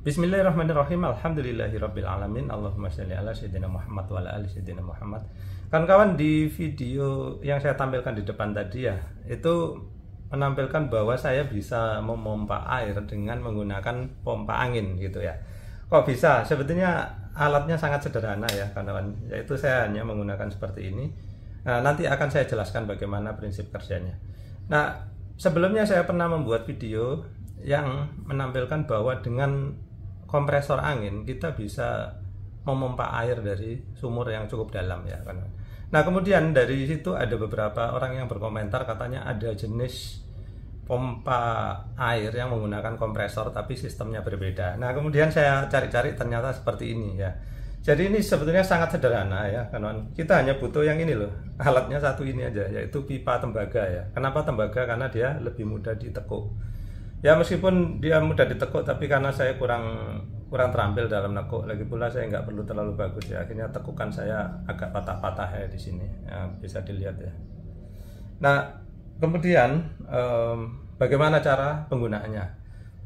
Bismillahirrahmanirrahim. Alhamdulillahirabbil alamin. Allahumma shalli ala sayyidina Muhammad wa ala ali sayyidina Muhammad. Kawan-kawan, di video yang saya tampilkan di depan tadi ya, itu menampilkan bahwa saya bisa memompa air dengan menggunakan pompa angin gitu ya. Kok bisa? Sebetulnya alatnya sangat sederhana ya kawan-kawan. Yaitu saya hanya menggunakan seperti ini. Nah, nanti akan saya jelaskan bagaimana prinsip kerjanya. Nah, sebelumnya saya pernah membuat video yang menampilkan bahwa dengan kompresor angin kita bisa memompa air dari sumur yang cukup dalam ya kan. Nah, kemudian dari situ ada beberapa orang yang berkomentar, katanya ada jenis pompa air yang menggunakan kompresor tapi sistemnya berbeda. Nah, kemudian saya cari-cari ternyata seperti ini ya. Jadi ini sebetulnya sangat sederhana ya kawan. Kita hanya butuh yang ini loh. Alatnya satu ini aja, yaitu pipa tembaga ya. Kenapa tembaga? Karena dia lebih mudah ditekuk. Ya, meskipun dia mudah ditekuk, tapi karena saya kurang terampil dalam nekuk, lagi pula saya nggak perlu terlalu bagus ya, akhirnya tekukan saya agak patah-patah ya di sini ya, bisa dilihat ya. Nah, kemudian bagaimana cara penggunaannya?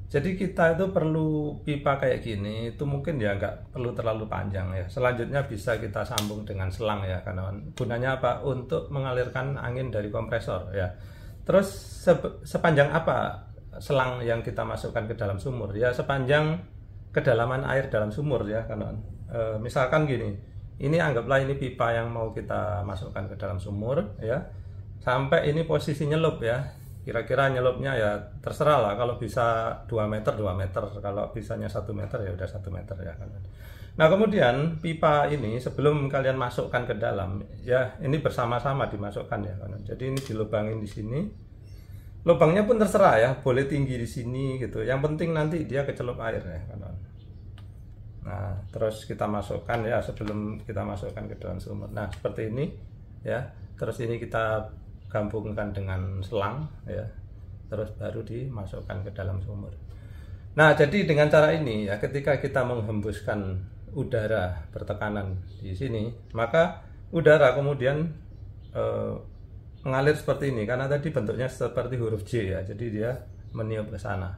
Jadi kita itu perlu pipa kayak gini, itu mungkin ya nggak perlu terlalu panjang ya. Selanjutnya bisa kita sambung dengan selang ya kawan. Gunanya apa? Untuk mengalirkan angin dari kompresor ya. Terus sepanjang apa selang yang kita masukkan ke dalam sumur ya? Sepanjang kedalaman air dalam sumur ya kawan. Misalkan gini, ini anggaplah ini pipa yang mau kita masukkan ke dalam sumur ya, sampai ini posisi nyelup ya. Kira-kira nyelupnya ya terserah lah, kalau bisa 2 meter 2 meter, kalau bisanya 1 meter ya udah 1 meter ya kawan. Nah, kemudian pipa ini sebelum kalian masukkan ke dalam ya, ini bersama-sama dimasukkan ya kawan. Jadi ini dilubangin di sini. Lubangnya pun terserah ya, boleh tinggi di sini gitu. Yang penting nanti dia kecelup air ya kawan. Nah, terus kita masukkan ya sebelum kita masukkan ke dalam sumur. Nah, seperti ini ya. Terus ini kita gabungkan dengan selang ya. Terus baru dimasukkan ke dalam sumur. Nah, jadi dengan cara ini ya, ketika kita menghembuskan udara bertekanan di sini, maka udara kemudian mengalir seperti ini, karena tadi bentuknya seperti huruf J ya, jadi dia meniup ke sana.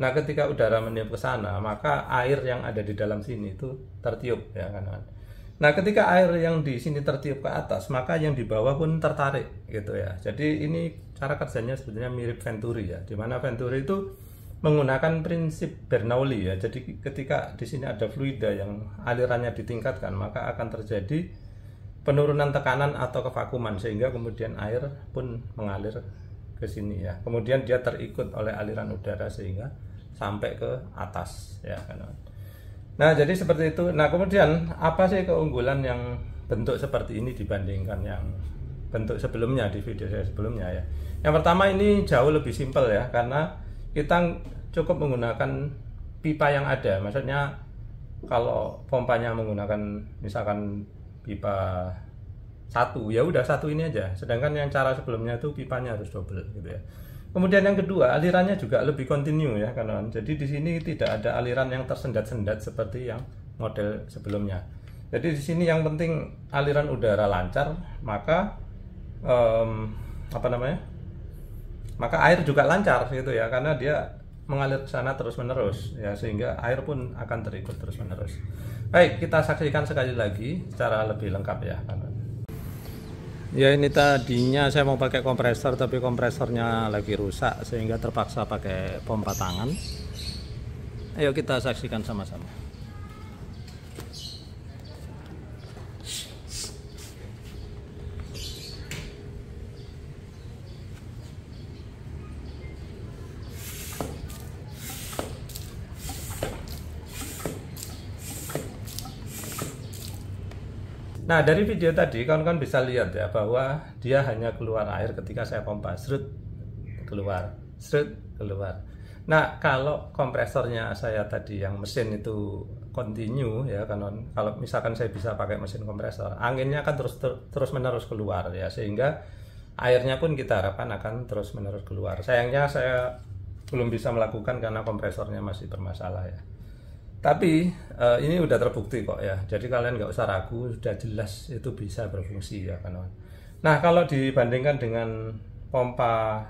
Nah, ketika udara meniup ke sana, maka air yang ada di dalam sini itu tertiup ya kan. Nah, ketika air yang di sini tertiup ke atas, maka yang di bawah pun tertarik gitu ya. Jadi ini cara kerjanya sebetulnya mirip Venturi ya, dimana Venturi itu menggunakan prinsip Bernoulli ya. Jadi ketika di sini ada fluida yang alirannya ditingkatkan, maka akan terjadi penurunan tekanan atau kevakuman, sehingga kemudian air pun mengalir ke sini ya. Kemudian dia terikut oleh aliran udara sehingga sampai ke atas ya kan. Nah, jadi seperti itu. Nah, kemudian apa sih keunggulan yang bentuk seperti ini dibandingkan yang bentuk sebelumnya di video saya sebelumnya ya? Yang pertama, ini jauh lebih simpel ya, karena kita cukup menggunakan pipa yang ada. Maksudnya kalau pompanya menggunakan misalkan pipa satu, ya udah satu ini aja. Sedangkan yang cara sebelumnya itu pipanya harus double gitu ya. Kemudian yang kedua, alirannya juga lebih kontinu ya kawan. Jadi di sini tidak ada aliran yang tersendat-sendat seperti yang model sebelumnya. Jadi di sini yang penting aliran udara lancar, maka maka air juga lancar gitu ya, karena dia mengalir ke sana terus-menerus ya, sehingga air pun akan terikut terus-menerus. Baik, kita saksikan sekali lagi secara lebih lengkap ya kawan. Ya, ini tadinya saya mau pakai kompresor, tapi kompresornya lagi rusak sehingga terpaksa pakai pompa tangan. Ayo kita saksikan sama-sama. Nah, dari video tadi kawan-kawan bisa lihat ya, bahwa dia hanya keluar air ketika saya pompa, srut keluar, srut keluar. Nah, kalau kompresornya saya tadi yang mesin itu continue ya kawan, kalau misalkan saya bisa pakai mesin kompresor, anginnya akan terus menerus keluar ya, sehingga airnya pun kita harapkan akan terus menerus keluar. Sayangnya saya belum bisa melakukan karena kompresornya masih bermasalah ya. Tapi ini udah terbukti kok ya. Jadi kalian nggak usah ragu, sudah jelas itu bisa berfungsi ya kawan. Nah, kalau dibandingkan dengan pompa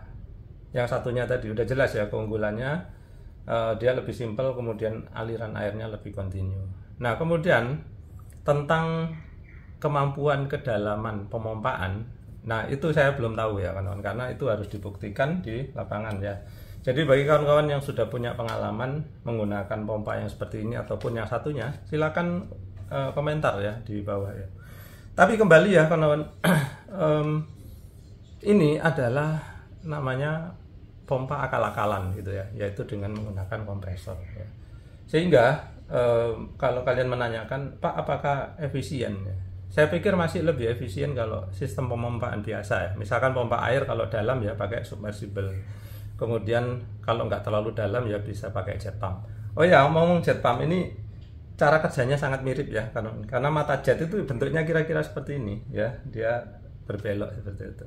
yang satunya tadi udah jelas ya keunggulannya. dia lebih simpel, kemudian aliran airnya lebih kontinu. Nah, kemudian tentang kemampuan kedalaman pemompaan, nah itu saya belum tahu ya kawan-kawan, karena itu harus dibuktikan di lapangan ya. Jadi bagi kawan-kawan yang sudah punya pengalaman menggunakan pompa yang seperti ini ataupun yang satunya, silakan komentar ya di bawah ya. Tapi kembali ya kawan-kawan, ini adalah namanya pompa akal-akalan gitu ya, yaitu dengan menggunakan kompresor ya. Sehingga kalau kalian menanyakan, Pak, apakah efisien ya? Saya pikir masih lebih efisien kalau sistem pemompaan biasa ya. Misalkan pompa air kalau dalam ya pakai submersible. Kemudian kalau nggak terlalu dalam ya bisa pakai jet pump. Oh ya, ngomong jet pump ini cara kerjanya sangat mirip ya, karena mata jet itu bentuknya kira-kira seperti ini ya, dia berbelok seperti itu.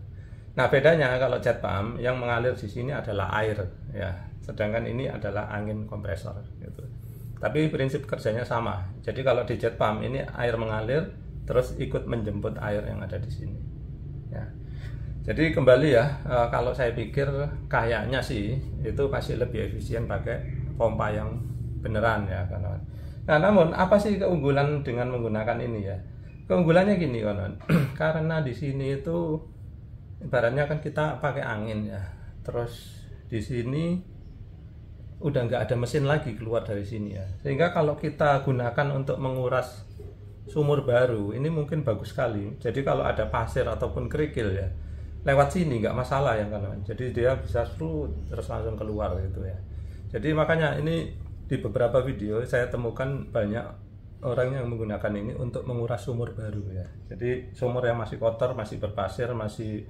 Nah, bedanya kalau jet pump yang mengalir di sini adalah air ya, sedangkan ini adalah angin kompresor gitu. Tapi prinsip kerjanya sama. Jadi kalau di jet pump ini air mengalir terus ikut menjemput air yang ada di sini ya. Jadi kembali ya, kalau saya pikir kayaknya sih itu pasti lebih efisien pakai pompa yang beneran ya kawan. Nah, namun apa sih keunggulan dengan menggunakan ini ya? Keunggulannya gini kawan. Karena di sini itu ibaratnya kan kita pakai angin ya, terus di sini udah nggak ada mesin lagi keluar dari sini ya, sehingga kalau kita gunakan untuk menguras sumur baru ini mungkin bagus sekali. Jadi kalau ada pasir ataupun kerikil ya, lewat sini nggak masalah ya kawan. Jadi dia bisa terus langsung keluar gitu ya. Jadi makanya ini di beberapa video saya temukan banyak orang yang menggunakan ini untuk menguras sumur baru ya. Jadi sumur yang masih kotor, masih berpasir, masih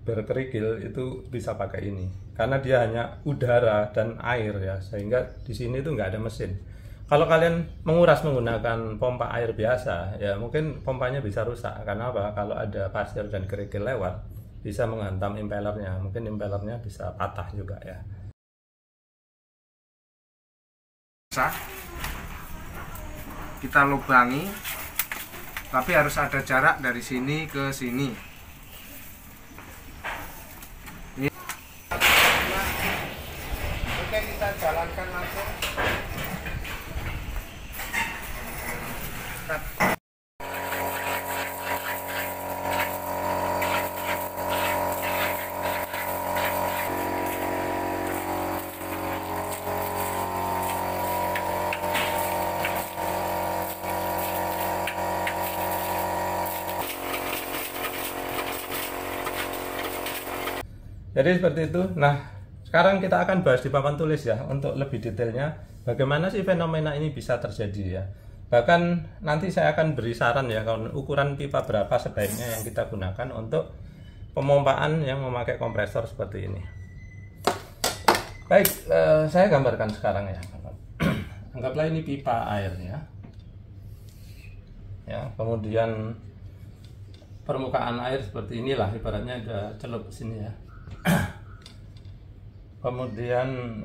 berkerikil itu bisa pakai ini karena dia hanya udara dan air ya, sehingga di sini itu nggak ada mesin. Kalau kalian menguras menggunakan pompa air biasa ya, mungkin pompanya bisa rusak. Karena apa? Kalau ada pasir dan kerikil lewat bisa menghantam impellernya, mungkin impellernya bisa patah juga ya. Kita lubangi, tapi harus ada jarak dari sini ke sini. Oke, kita jalankan langsung. Jadi seperti itu. Nah, sekarang kita akan bahas di papan tulis ya, untuk lebih detailnya bagaimana sih fenomena ini bisa terjadi ya. Bahkan nanti saya akan beri saran ya, kalau ukuran pipa berapa sebaiknya yang kita gunakan untuk pemompaan yang memakai kompresor seperti ini. Baik, saya gambarkan sekarang ya. Anggaplah ini pipa air ya. Ya, kemudian permukaan air seperti inilah, ibaratnya ada celup sini ya. Kemudian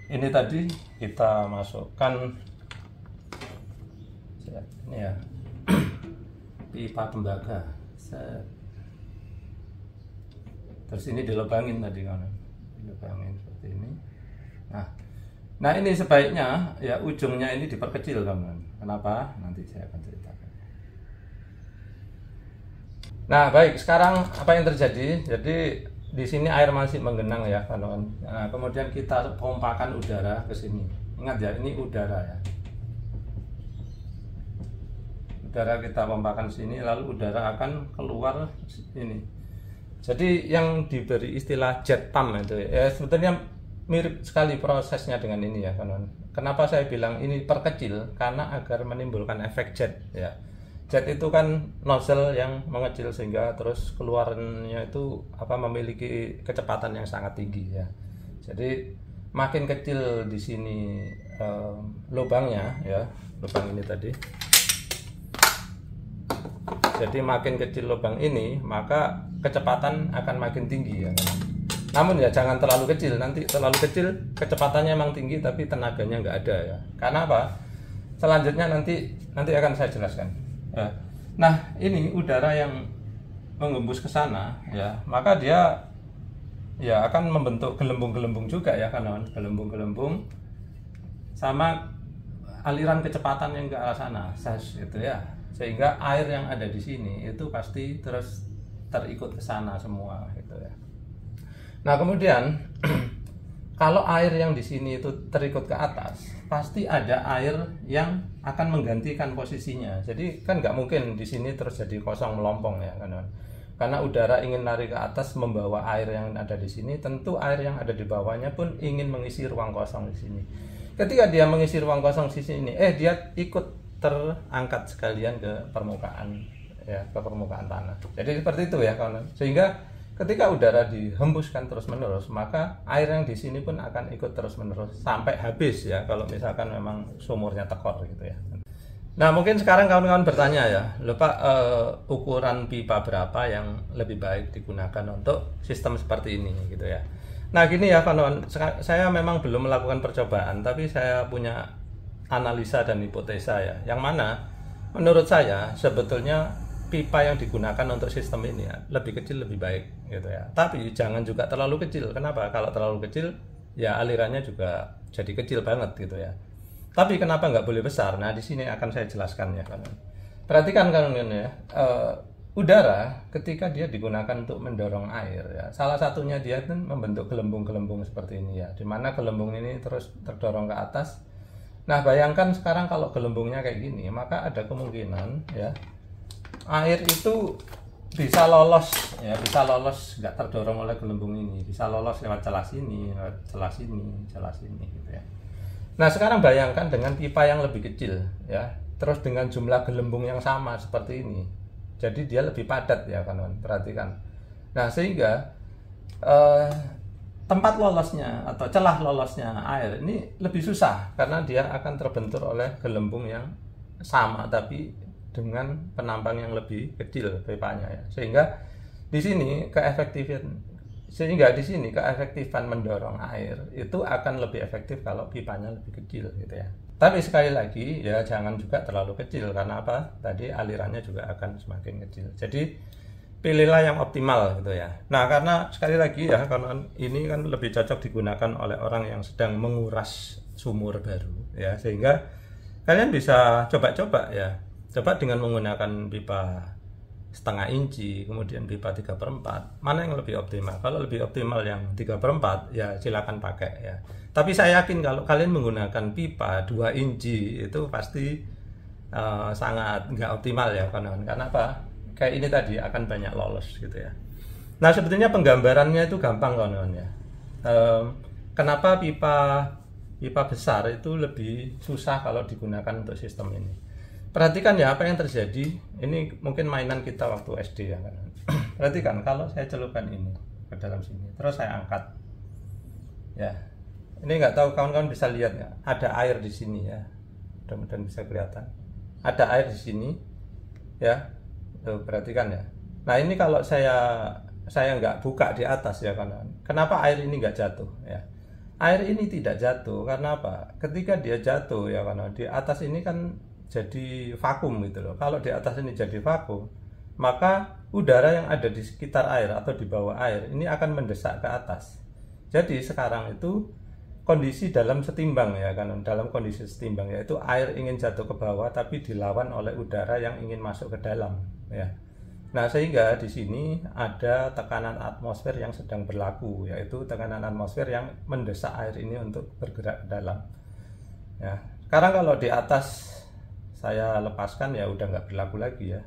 ini tadi kita masukkan ini ya, pipa tembaga. Terus ini dilubangin tadi kan, dilubangin seperti ini. Nah ini sebaiknya ya ujungnya ini diperkecil kawan. Kenapa? Nanti saya akan ceritakan. Nah baik, sekarang apa yang terjadi? Jadi di sini air masih menggenang ya kawan. Nah, kemudian kita pompakan udara ke sini. Ingat ya, ini udara ya. Udara kita pompakan sini, lalu udara akan keluar ini. Jadi yang diberi istilah jet pump itu ya, sebetulnya mirip sekali prosesnya dengan ini ya kawan. Kenapa saya bilang ini perkecil? Karena agar menimbulkan efek jet ya. Jet itu kan nozzle yang mengecil sehingga terus keluarnya itu memiliki kecepatan yang sangat tinggi ya. Jadi makin kecil di sini lubangnya ya, lubang ini tadi. Jadi makin kecil lubang ini, maka kecepatan akan makin tinggi ya. Namun ya jangan terlalu kecil, nanti terlalu kecil kecepatannya memang tinggi tapi tenaganya nggak ada ya. Karena apa? Selanjutnya nanti akan saya jelaskan. Ya. Nah ini udara yang menggembus ke sana ya, maka dia ya akan membentuk gelembung-gelembung juga ya kawan, gelembung-gelembung sama aliran kecepatan yang ke arah sana, gitu ya. Sehingga air yang ada di sini itu pasti terus terikut ke sana semua gitu ya. Nah, kemudian kalau air yang di sini itu terikut ke atas, pasti ada air yang akan menggantikan posisinya. Jadi kan nggak mungkin di sini terus jadi kosong melompong ya kan. Karena udara ingin lari ke atas membawa air yang ada di sini, tentu air yang ada di bawahnya pun ingin mengisi ruang kosong di sini. Ketika dia mengisi ruang kosong di sini, dia ikut terangkat sekalian ke permukaan ya, ke permukaan tanah. Jadi seperti itu ya kawan. Sehingga ketika udara dihembuskan terus-menerus, maka air yang di sini pun akan ikut terus-menerus sampai habis ya, kalau misalkan memang sumurnya tekor gitu ya. Nah, mungkin sekarang kawan-kawan bertanya ya, Pak, ukuran pipa berapa yang lebih baik digunakan untuk sistem seperti ini gitu ya. Nah, gini ya kawan-kawan, saya memang belum melakukan percobaan, tapi saya punya analisa dan hipotesa ya, yang mana menurut saya sebetulnya pipa yang digunakan untuk sistem ini ya, lebih kecil lebih baik gitu ya. Tapi jangan juga terlalu kecil. Kenapa? Kalau terlalu kecil ya alirannya juga jadi kecil banget gitu ya. Tapi kenapa nggak boleh besar? Nah, di sini akan saya jelaskan ya kawan. Perhatikan kawan ya, udara ketika dia digunakan untuk mendorong air ya, salah satunya dia kan membentuk gelembung-gelembung seperti ini ya, dimana gelembung ini terus terdorong ke atas. Nah, bayangkan sekarang kalau gelembungnya kayak gini, maka ada kemungkinan ya air itu bisa lolos ya, bisa lolos nggak terdorong oleh gelembung ini, bisa lolos lewat celah sini, lewat celah sini gitu ya. Nah, sekarang bayangkan dengan pipa yang lebih kecil ya, terus dengan jumlah gelembung yang sama seperti ini, jadi dia lebih padat ya kawan, perhatikan. Nah, sehingga tempat lolosnya atau celah lolosnya air ini lebih susah karena dia akan terbentur oleh gelembung yang sama tapi dengan penampang yang lebih kecil pipanya ya. Sehingga di sini keefektifan mendorong air itu akan lebih efektif kalau pipanya lebih kecil gitu ya. Tapi sekali lagi ya, jangan juga terlalu kecil, karena apa? Tadi alirannya juga akan semakin kecil. Jadi pilihlah yang optimal gitu ya. Nah, karena sekali lagi ya, karena ini kan lebih cocok digunakan oleh orang yang sedang menguras sumur baru ya, sehingga kalian bisa coba-coba ya. Coba dengan menggunakan pipa setengah inci, kemudian pipa 3/4, mana yang lebih optimal? Kalau lebih optimal yang 3/4 ya silakan pakai ya. Tapi saya yakin kalau kalian menggunakan pipa 2 inci itu pasti sangat nggak optimal ya kawan-kawan. Karena apa? Kayak ini tadi akan banyak lolos gitu ya. Nah, sebetulnya penggambarannya itu gampang kawan-kawan ya. Kenapa pipa besar itu lebih susah kalau digunakan untuk sistem ini? Perhatikan ya apa yang terjadi. Ini mungkin mainan kita waktu SD ya kan. Perhatikan kalau saya celupkan ini ke dalam sini, terus saya angkat ya. Ini nggak tahu kawan-kawan bisa lihat nggak? Ada air di sini ya. Mudah-mudahan bisa kelihatan. Ada air di sini ya. Tuh, perhatikan ya. Nah, ini kalau saya nggak buka di atas ya kan. Kenapa air ini nggak jatuh ya? Air ini tidak jatuh karena apa? Ketika dia jatuh ya kan, di atas ini kan jadi vakum gitu loh. Kalau di atas ini jadi vakum, maka udara yang ada di sekitar air atau di bawah air ini akan mendesak ke atas. Jadi sekarang itu kondisi dalam setimbang ya kan, dalam kondisi setimbang, yaitu air ingin jatuh ke bawah tapi dilawan oleh udara yang ingin masuk ke dalam ya. Nah, sehingga di sini ada tekanan atmosfer yang sedang berlaku, yaitu tekanan atmosfer yang mendesak air ini untuk bergerak ke dalam ya. Sekarang kalau di atas saya lepaskan ya udah nggak berlaku lagi ya.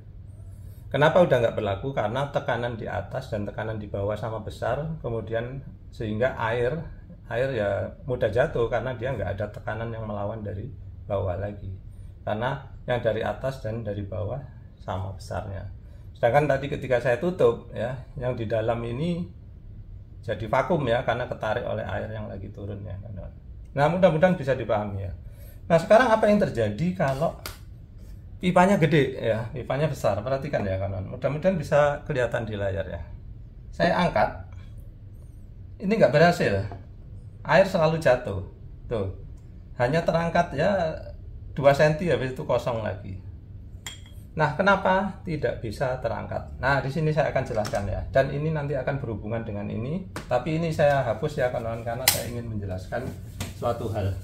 Kenapa udah nggak berlaku? Karena tekanan di atas dan tekanan di bawah sama besar, kemudian sehingga air ya mudah jatuh karena dia nggak ada tekanan yang melawan dari bawah lagi. Karena yang dari atas dan dari bawah sama besarnya. Sedangkan tadi ketika saya tutup ya, yang di dalam ini jadi vakum ya karena ketarik oleh air yang lagi turun ya. Nah, mudah-mudahan bisa dipahami ya. Nah, sekarang apa yang terjadi kalau pipanya gede ya, pipanya besar? Perhatikan ya kawan, mudah-mudahan bisa kelihatan di layar ya. Saya angkat, ini nggak berhasil, air selalu jatuh tuh, hanya terangkat ya 2 cm habis itu kosong lagi. Nah, kenapa tidak bisa terangkat? Nah, di sini saya akan jelaskan ya. Dan ini nanti akan berhubungan dengan ini. Tapi ini saya hapus ya kawan-kawan, karena saya ingin menjelaskan suatu hal.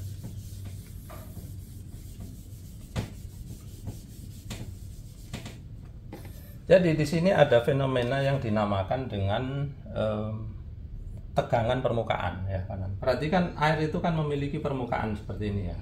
Jadi di sini ada fenomena yang dinamakan dengan tegangan permukaan ya kawan. Perhatikan, air itu kan memiliki permukaan seperti ini ya.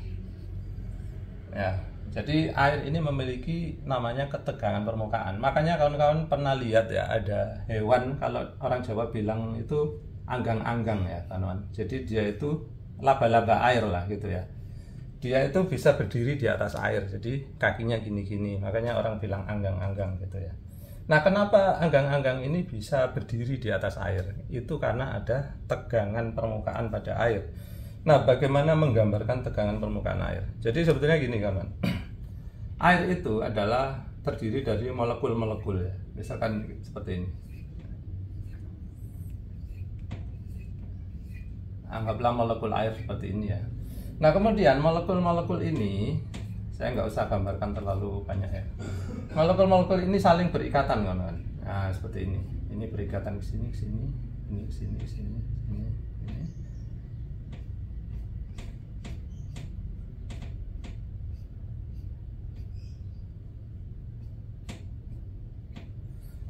Ya. Jadi air ini memiliki namanya ketegangan permukaan. Makanya kawan-kawan pernah lihat ya, ada hewan, kalau orang Jawa bilang itu anggang-anggang ya kawan. Jadi dia itu laba-laba air lah gitu ya. Dia itu bisa berdiri di atas air. Jadi kakinya gini-gini. Makanya orang bilang anggang-anggang gitu ya. Nah, kenapa anggang-anggang ini bisa berdiri di atas air? Itu karena ada tegangan permukaan pada air. Nah, bagaimana menggambarkan tegangan permukaan air? Jadi sebetulnya gini kawan. Air itu adalah terdiri dari molekul-molekul ya. Misalkan seperti ini. Anggaplah molekul air seperti ini ya. Nah, kemudian molekul-molekul ini saya nggak usah gambarkan terlalu banyak ya. Molekul-molekul ini saling berikatan kawan-kawan. Nah, seperti ini. Ini berikatan ke sini, ini ke sini, ini.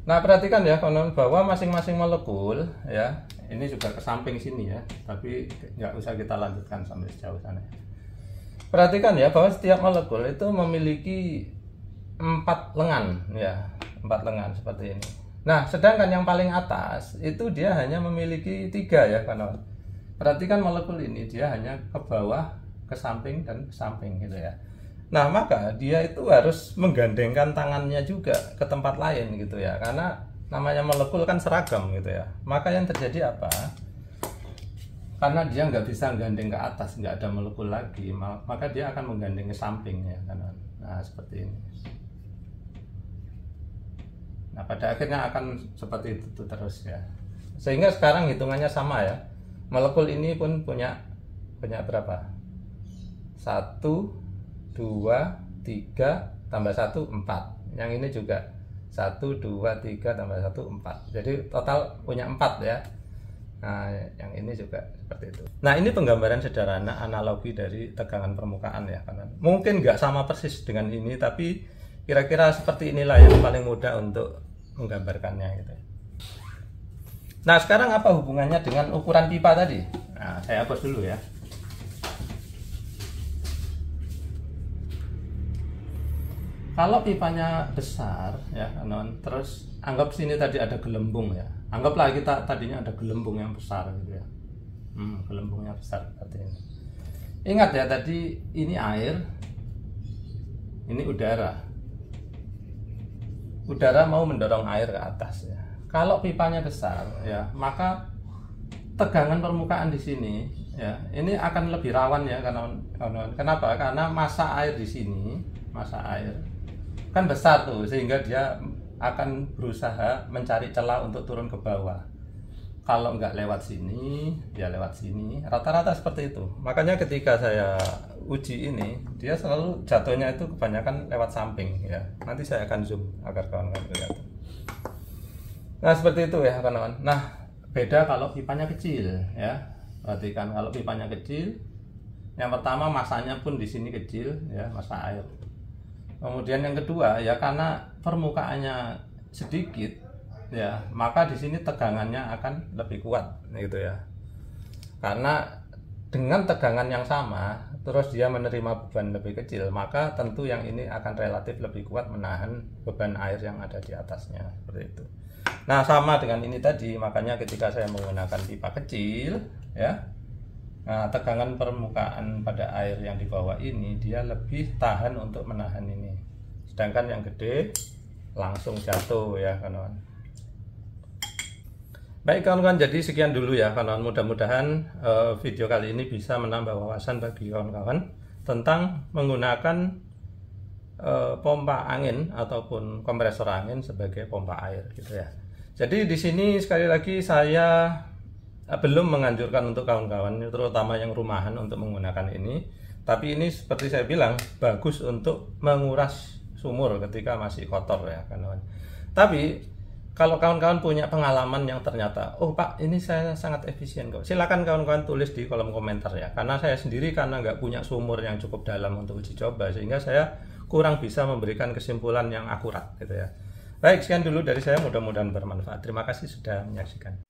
Nah, perhatikan ya kawan-kawan, bahwa masing-masing molekul ya, ini juga ke samping sini ya, tapi nggak usah kita lanjutkan sampai sejauh sana. Perhatikan ya, bahwa setiap molekul itu memiliki 4 lengan ya, 4 lengan seperti ini. Nah, sedangkan yang paling atas itu dia hanya memiliki 3 ya kawan-kawan. Perhatikan molekul ini, dia hanya ke bawah, ke samping, dan ke samping gitu ya. Nah, maka dia itu harus menggandengkan tangannya juga ke tempat lain gitu ya, karena namanya molekul kan seragam gitu ya. Maka yang terjadi apa? Karena dia nggak bisa menggandeng ke atas, nggak ada molekul lagi, maka dia akan menggandeng ke samping ya kan. Nah, seperti ini. Nah, pada akhirnya akan seperti itu terus ya. Sehingga sekarang hitungannya sama ya. Molekul ini pun punya berapa? 1, 2, 3 tambah 1, 4. Yang ini juga 1, 2, 3 tambah 1, 4. Jadi total punya 4 ya. Nah, yang ini juga seperti itu. Nah, ini penggambaran sederhana analogi dari tegangan permukaan ya kawan. Mungkin nggak sama persis dengan ini, tapi kira-kira seperti inilah yang paling mudah untuk menggambarkannya gitu. Nah, sekarang apa hubungannya dengan ukuran pipa tadi? Nah, saya hapus dulu ya. Kalau pipanya besar ya kawan, terus anggap sini tadi ada gelembung ya. Anggaplah kita tadinya ada gelembung yang besar gitu ya. Gelembungnya besar seperti ini. Ingat ya, tadi ini air, ini udara. Udara mau mendorong air ke atas ya. Kalau pipanya besar ya, maka tegangan permukaan di sini ya, ini akan lebih rawan ya kawan. Kenapa? Karena massa air di sini, massa air kan besar tuh, sehingga dia akan berusaha mencari celah untuk turun ke bawah. Kalau nggak lewat sini, ya lewat sini. Rata-rata seperti itu. Makanya ketika saya uji ini, dia selalu jatuhnya itu kebanyakan lewat samping ya. Nanti saya akan zoom agar kawan-kawan lihat. Nah, seperti itu ya kawan-kawan. Nah, beda kalau pipanya kecil ya. Perhatikan, kalau pipanya kecil, yang pertama masanya pun di sini kecil ya, massa air. Kemudian yang kedua ya, karena permukaannya sedikit ya, maka di sini tegangannya akan lebih kuat gitu ya. Karena dengan tegangan yang sama, terus dia menerima beban lebih kecil, maka tentu yang ini akan relatif lebih kuat menahan beban air yang ada di atasnya seperti itu. Nah, sama dengan ini tadi, makanya ketika saya menggunakan pipa kecil ya, nah, tegangan permukaan pada air yang di bawah ini dia lebih tahan untuk menahan ini. Sedangkan yang gede langsung jatuh ya kawan-kawan. Baik kawan-kawan, jadi sekian dulu ya kawan-kawan. Mudah-mudahan video kali ini bisa menambah wawasan bagi kawan-kawan tentang menggunakan pompa angin ataupun kompresor angin sebagai pompa air gitu ya. Jadi di sini sekali lagi saya belum menganjurkan untuk kawan-kawan, terutama yang rumahan, untuk menggunakan ini. Tapi ini seperti saya bilang, bagus untuk menguras sumur ketika masih kotor ya kawan. Tapi kalau kawan-kawan punya pengalaman yang ternyata, oh Pak ini saya sangat efisien kok, silakan kawan-kawan tulis di kolom komentar ya. Karena saya sendiri karena nggak punya sumur yang cukup dalam untuk uji coba, sehingga saya kurang bisa memberikan kesimpulan yang akurat gitu ya. Baik, sekian dulu dari saya, mudah-mudahan bermanfaat. Terima kasih sudah menyaksikan.